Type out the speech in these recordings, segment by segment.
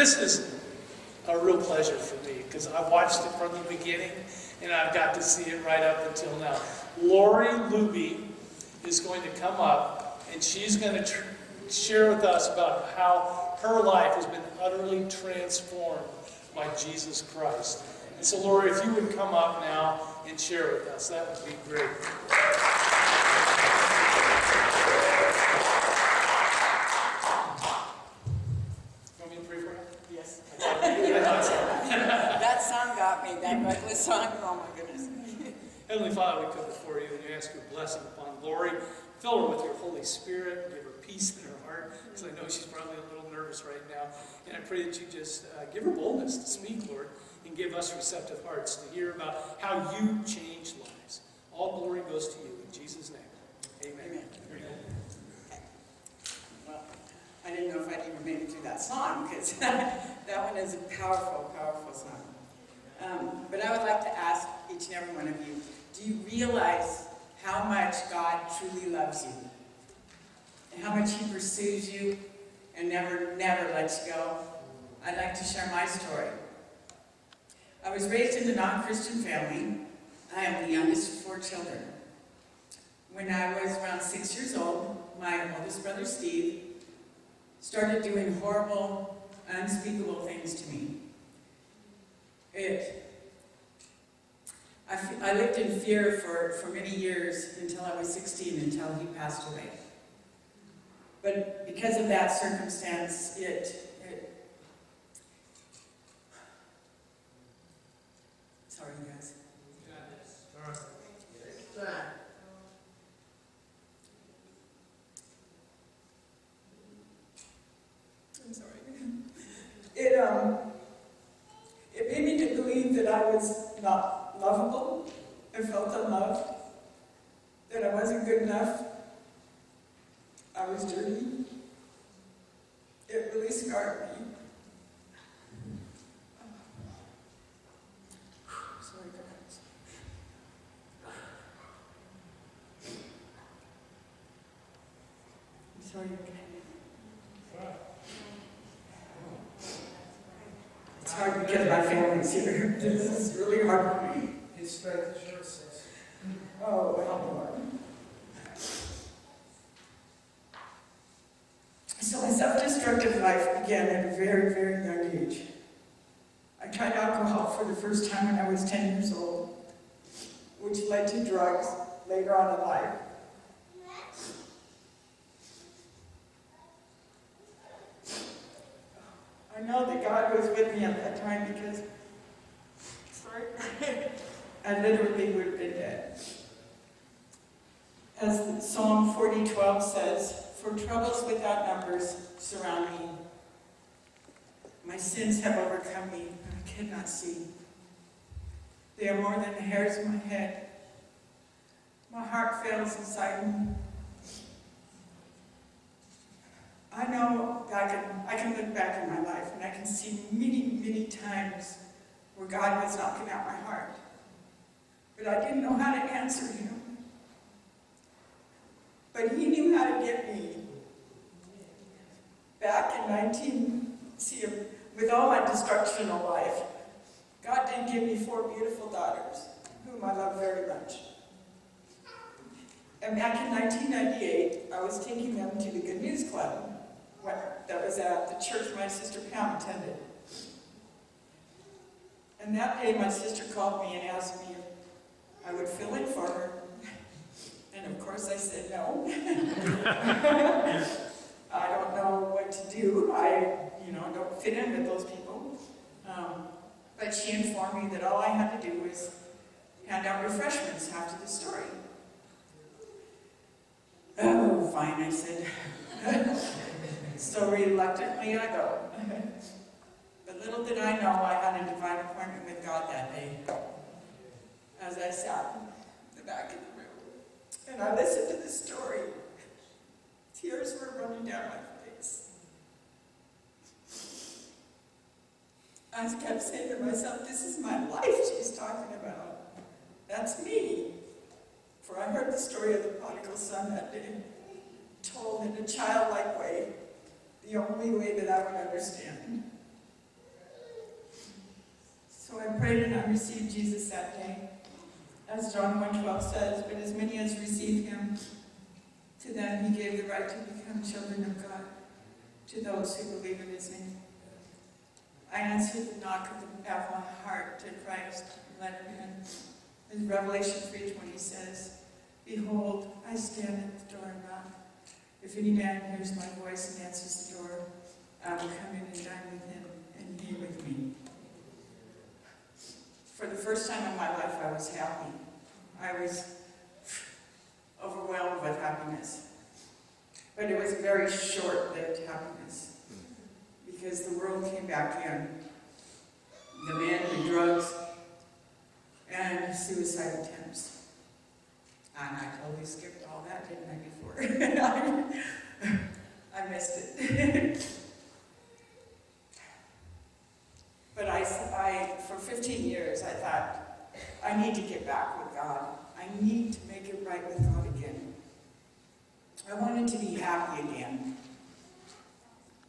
This is a real pleasure for me because I watched it from the beginning and I've got to see it right up until now. Lori Luby is going to come up and she's going to share with us about how her life has been utterly transformed by Jesus Christ. And so, Lori, if you would come up now and share with us, that would be great. Want me to pray for you? Yes. That song got me, that reckless song. Oh my goodness. Heavenly Father, we come before you and we ask your blessing upon Lori. Fill her with your Holy Spirit. Give her peace in her heart, because I know she's probably a little nervous right now. And I pray that you just give her boldness to speak, Lord, and give us receptive hearts to hear about how you change lives. All glory goes to you. In Jesus' name, amen. Amen. Well, I didn't know if I'd even made it through that song, because that one is a powerful, powerful song. But I would like to ask each and every one of you, do you realize how much God truly loves you? And how much He pursues you and never lets you go? I'd like to share my story. I was raised in a non-Christian family. I am the youngest of 4 children. When I was around 6 years old, my oldest brother Steve started doing horrible, unspeakable things to me. I lived in fear for many years until I was 16, until he passed away. But because of that circumstance, sorry, you guys. I'm sorry. It made me to believe that I was not lovable. I felt unloved. That I wasn't good enough. I was dirty. It really scarred me. Sorry, guys. I'm sorry. It's hard because my family's here. This is really hard for me. His strength is yours, sis. Oh, well, Lord. So my self-destructive life began at a very, very young age. I tried alcohol for the first time when I was 10 years old, which led to drugs later on in life. I know that God was with me at that time because, I literally would have been dead. As Psalm 40:12 says, "For troubles without numbers surround me. My sins have overcome me, and I cannot see. They are more than the hairs of my head. My heart fails inside me." I know I can look back in my life and I can see many, many times where God was knocking at my heart. But I didn't know how to answer Him. But He knew how to get me. Back in with all my dysfunctional life, God did give me 4 beautiful daughters, whom I love very much. And back in 1998, I was taking them to the Good News Club. That was at the church my sister Pam attended. And that day my sister called me and asked me if I would fill in for her. And of course I said no. I don't know what to do. I don't fit in with those people. But she informed me that all I had to do was hand out refreshments after the story. Oh, fine, I said. So reluctantly I go. But little did I know I had a divine appointment with God that day. As I sat in the back of the room and I listened to the story, tears were running down my face. I kept saying to myself, this is my life she's talking about. That's me. For I heard the story of the prodigal son that day, told in a childlike way, the only way that I would understand. So I prayed and I received Jesus that day. As John 1:12 says, but as many as received him, to them he gave the right to become children of God, to those who believe in his name. I answered the knock of my heart to Christ and let him in. As Revelation 3:20 says, behold, I stand at the door and knock. If any man hears my voice and answers the door, I will come in and dine with him, and he with me. For the first time in my life, I was happy. I was overwhelmed with happiness. But it was a very short-lived happiness, because the world came back in. The men, the drugs, and suicide attempts. And I totally skipped all that, didn't I, before? I missed it. But for 15 years, I thought, I need to get back with God. I need to make it right with God again. I wanted to be happy again.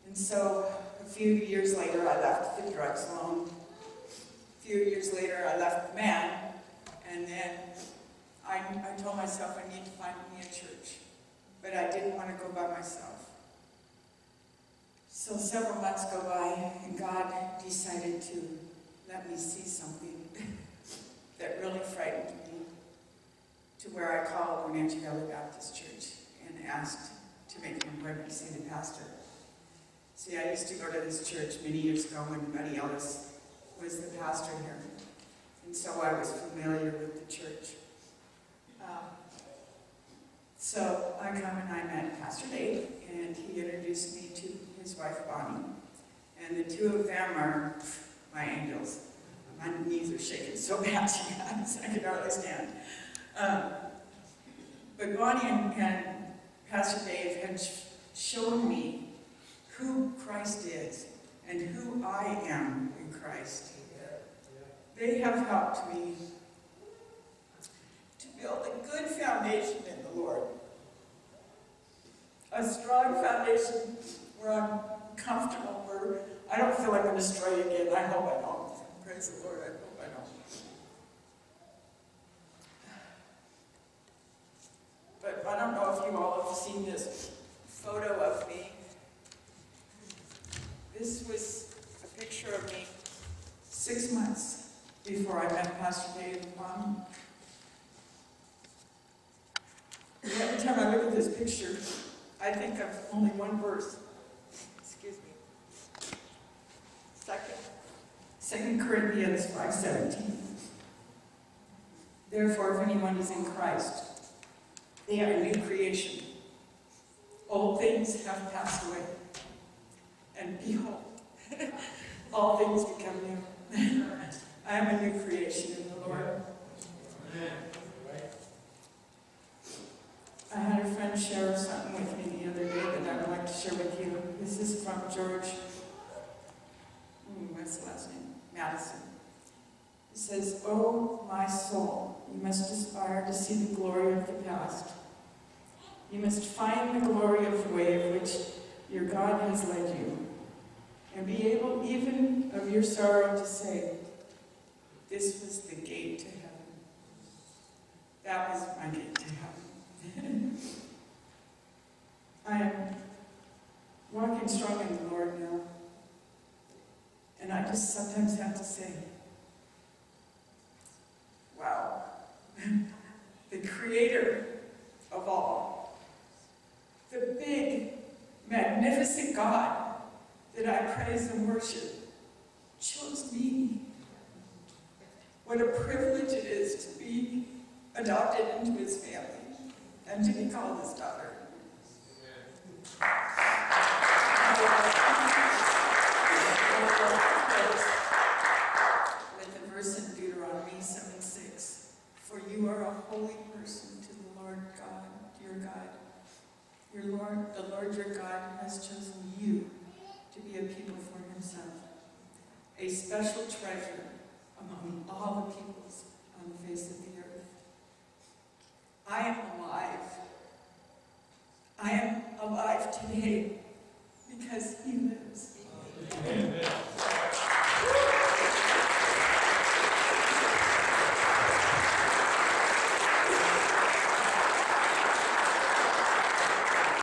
And so, a few years later, I left the drugs alone. A few years later, I left the man. And then I told myself I need to find me a church. But I didn't want to go by myself. So several months go by, and God decided to let me see something that really frightened me, to where I called Wenatchee Valley Baptist Church and asked to make an appointment to see the pastor. See, I used to go to this church many years ago when Buddy Ellis was the pastor here, and so I was familiar with the church. So I come and I met Pastor Dave, and he introduced me to his wife Bonnie, and the two of them are my angels. My knees are shaking so bad, I can hardly stand. But Bonnie and Pastor Dave had shown me who Christ is and who I am in Christ. They have helped me to build a good foundation in the Lord. A strong foundation where I'm comfortable, where I don't feel like I'm going to stray again. I hope I don't. Praise the Lord, I hope I don't. But I don't know if you all have seen this photo of me. This was a picture of me 6 months before I met Pastor Dave and Bonnie. And every time I look at this picture, I think of only one verse. Excuse me. 2 Corinthians 5:17. Therefore, if anyone is in Christ, they are a new creation. Old things have passed away. And behold, all things become new. I am a new creation in the Lord. I had a friend share something with me the other day that I would like to share with you. This is from George, what's the last name? Madison. It says, "Oh, my soul, you must aspire to see the glory of the past. You must find the glory of the way of which your God has led you, and be able even of your sorrow to say, this was the gate to heaven. That was my gate to heaven." I am walking strong in the Lord now. And I just sometimes have to say, wow, the creator of all, the big, magnificent God that I praise and worship, chose me. What a privilege it is to be adopted into his family and to be called his daughter. With the verse in Deuteronomy 7:6, "For you are a holy person to the Lord God, your God. The Lord your God has chosen you to be a people for himself, a special treasure among all the peoples on the face of the earth." I am alive. I am alive today because he lives.